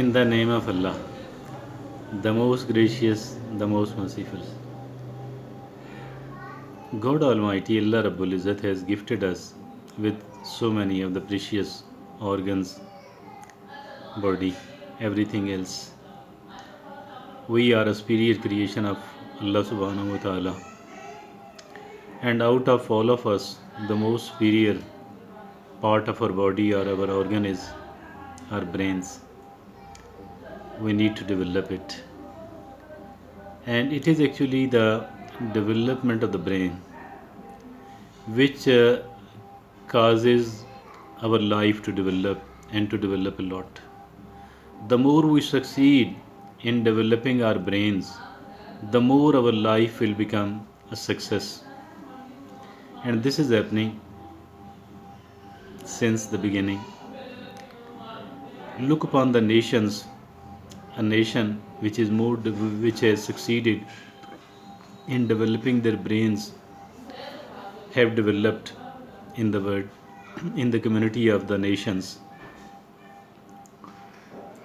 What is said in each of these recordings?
In the name of Allah, the most gracious, the most merciful. God Almighty, Allah Rabbul Izzat, has gifted us with so many of the precious organs, body, everything else. We are a superior creation of Allah Subhanahu wa Ta'ala. And out of all of us, the most superior part of our body or our organ is our brains. We need to develop it. And it is actually the development of the brain which causes our life to develop and to develop a lot. The more we succeed in developing our brains, the more our life will become a success. And this is happening since the beginning. Look upon the nations, a nation which is which has succeeded in developing their brains have developed in the world, in the community of the nations,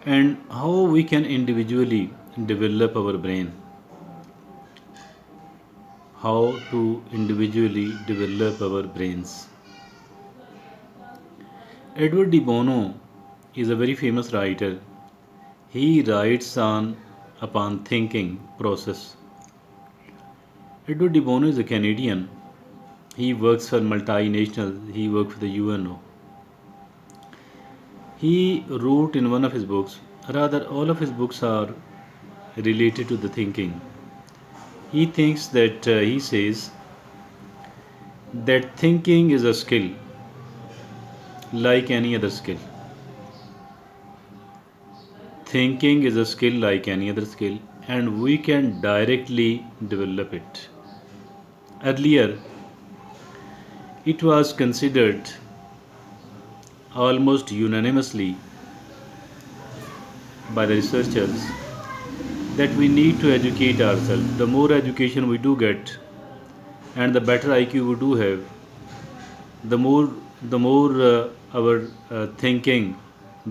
and how we can individually develop our brain, how to individually develop our brains. Edward de Bono is a very famous writer. He writes on upon thinking process. Edward de Bono is a Canadian. He works for multinational. He works for the UNO. He wrote in one of his books, rather all of his books are related to the thinking. He thinks that he says that thinking is a skill like any other skill. Thinking is a skill like any other skill, and we can directly develop it. Earlier, it was considered almost unanimously by the researchers that we need to educate ourselves. The more education we do get, and the better IQ we do have, the more our thinking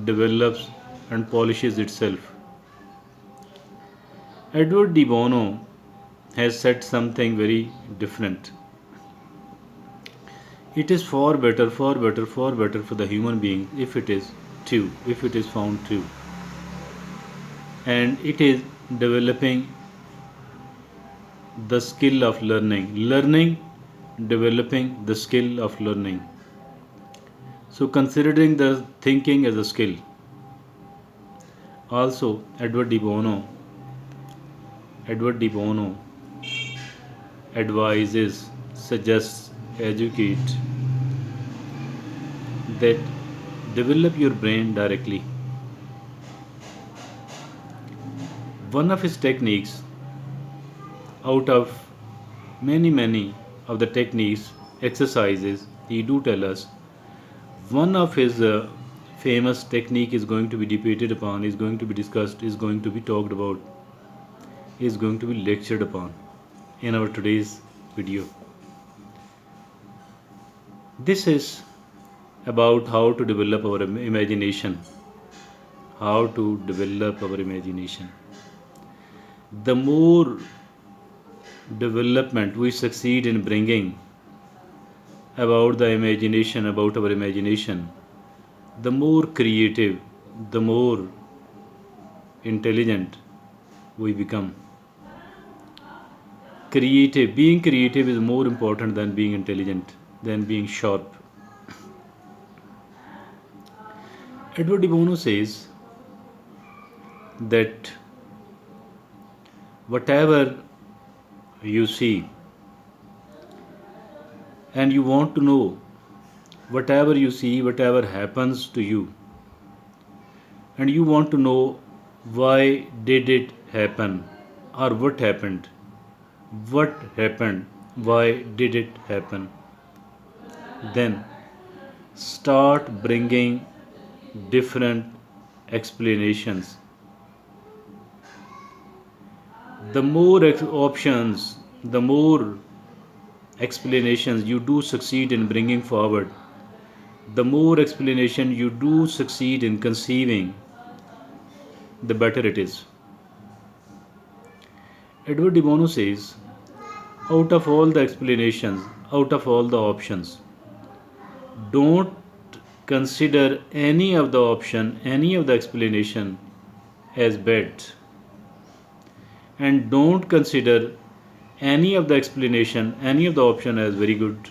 develops and polishes itself. Edward de Bono has said something very different. It is far better, far better, far better for the human being if it is true, if it is found true. And it is developing the skill of learning, developing the skill of learning. So, considering the thinking as a skill, also Edward de Bono advises, suggests, educate that develop your brain directly. One of his techniques, out of many of the techniques, exercises, he do tell us, one of his famous technique is going to be debated upon, is going to be discussed, is going to be talked about, is going to be lectured upon in our today's video. This is about how to develop our imagination. How to develop our imagination. The more development we succeed in bringing about our imagination, the more creative, the more intelligent we become. Being creative is more important than being intelligent, than being sharp. Edward de Bono says that whatever you see and you want to know whatever you see, whatever happens to you, and you want to know why did it happen or what happened, why did it happen, then start bringing different explanations. The more options, the more explanations you do succeed in bringing forward, the more explanation you do succeed in conceiving, the better it is. Edward de Bono says, out of all the explanations, out of all the options, don't consider any of the option, any of the explanation as bad, and don't consider any of the explanation, any of the option as very good,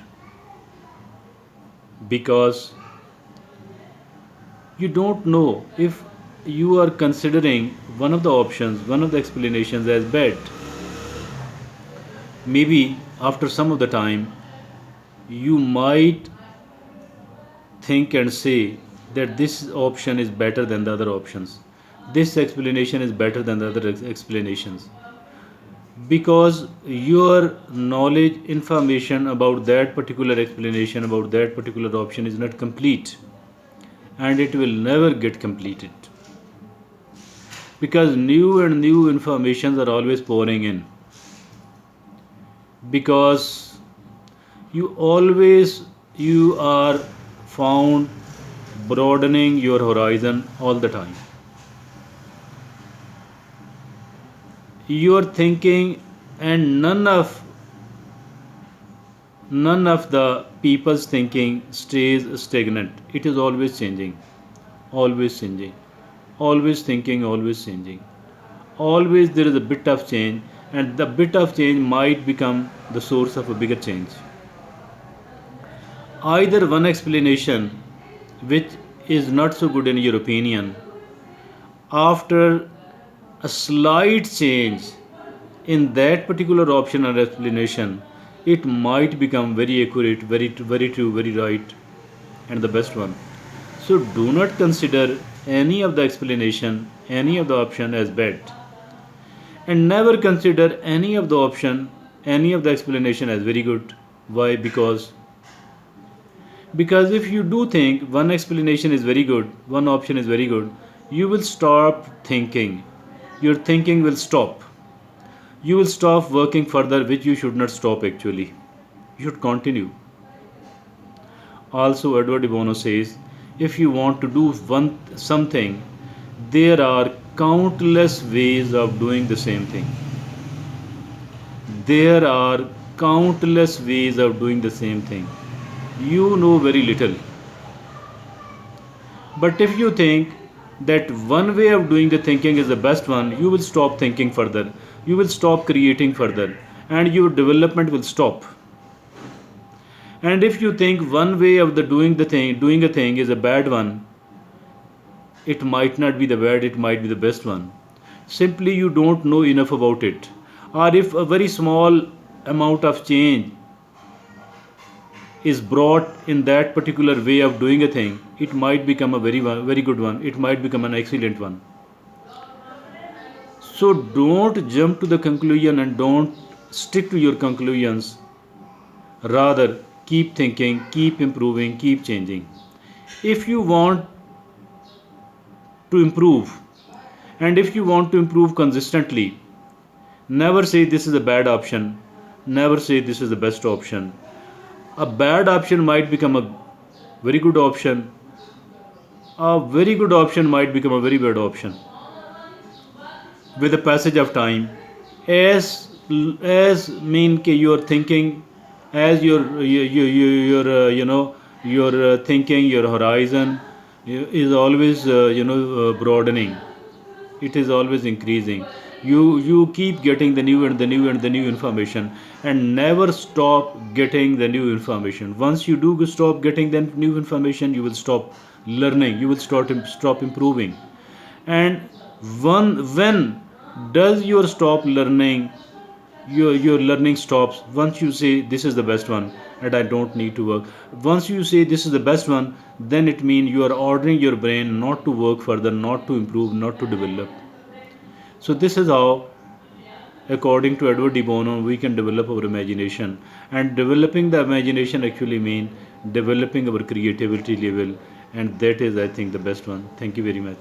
because you don't know if you are considering one of the options, one of the explanations as bad. Maybe after some of the time you might think and say that this option is better than the other options, this explanation is better than the other explanations, because your knowledge, information about that particular explanation, about that particular option is not complete, and it will never get completed, because new and new informations are always pouring in, because you are found broadening your horizon all the time. You are thinking, and none of the people's thinking stays stagnant. It is always changing, always changing, always thinking, always changing. Always there is a bit of change, and the bit of change might become the source of a bigger change. Either one explanation which is not so good in your opinion, after a slight change in that particular option or explanation, it might become very accurate, very true, very right, and the best one. So do not consider any of the explanation, any of the option as bad, and never consider any of the option, any of the explanation as very good. Why? Because if you do think one explanation is very good, one option is very good, you will stop thinking, your thinking will stop, you will stop working further, which you should not stop actually, you should continue. Also Edward de Bono says, if you want to do something, there are countless ways of doing the same thing, there are countless ways of doing the same thing. You know very little, but if you think that one way of doing the thinking is the best one, you will stop thinking further, you will stop creating further, and your development will stop. And if you think one way of doing a thing is a bad one, it might not be the bad, it might be the best one. Simply you don't know enough about it. Or if a very small amount of change is brought in that particular way of doing a thing, it might become a very good one, it might become an excellent one. So don't jump to the conclusion and don't stick to your conclusions, rather keep thinking, keep improving, keep changing. If you want to improve, and if you want to improve consistently, never say this is a bad option, never say this is the best option. A bad option might become a very good option, a very good option might become a very bad option with the passage of time. As mean your thinking, as your thinking, your horizon is always broadening, it is always increasing. You keep getting the new and the new and the new information, and never stop getting the new information. Once you do stop getting the new information, you will stop learning, you will stop improving. And when does your stop learning, your learning stops once you say this is the best one and I don't need to work. Once you say this is the best one, then it means you are ordering your brain not to work further, not to improve, not to develop. So this is how, according to Edward de Bono, we can develop our imagination. And developing the imagination actually means developing our creativity level, and that is, I think, the best one. Thank you very much.